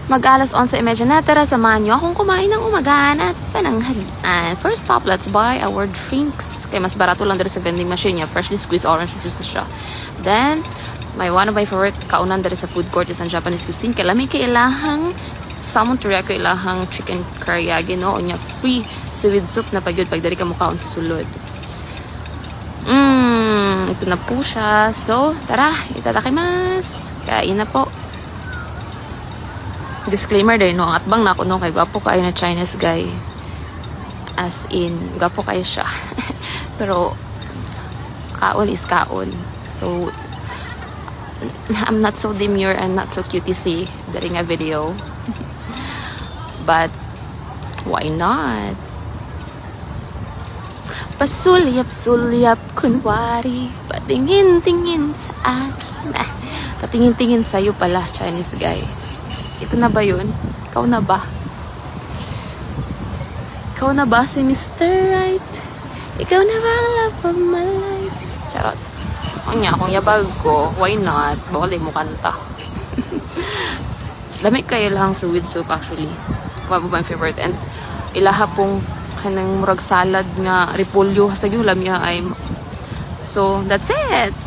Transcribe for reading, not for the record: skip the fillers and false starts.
Mag-alas 11:30 na, tara samahan nyo akong kumain ng umagahan at pananghalian. First stop, let's buy our drinks. Kaya mas barato lang dito sa vending machine niya. Freshly squeezed orange juice na siya. Then, one of my favorite kaunan dito sa food court is ang Japanese cuisine. Kaya lamig kay ilahang salmon teriyaki, ilahang chicken karayagi, no? O niya, free seaweed soup na pagyod pag dari ka mukhaon sa sulod. Ito na po siya. So, tara, itadakimasu. Kain na po. Disclaimer din, no, ang atbang na ako, no, kay gwapo kayo na Chinese guy. As in, gwapo kayo siya. Pero, kaon is kaon. So, I'm not so demure and not so cutesy during a video. But, why not? Pasulyap-sulyap kunwari, patingin-tingin sa akin. Patingin-tingin sa'yo pala, Chinese guy. Ito na ba yun? Ikaw na ba? Ikaw na ba si Mr. Right? Ikaw na ba ang love of my life? Charot. Kung yabag ko, why not? Bawal mo kanta. Lamig kayo lang sweet soup actually. One of my favorite. And ilaha pong kanang murag salad nga repolyo. Hasta yung lamya ay. So, that's it.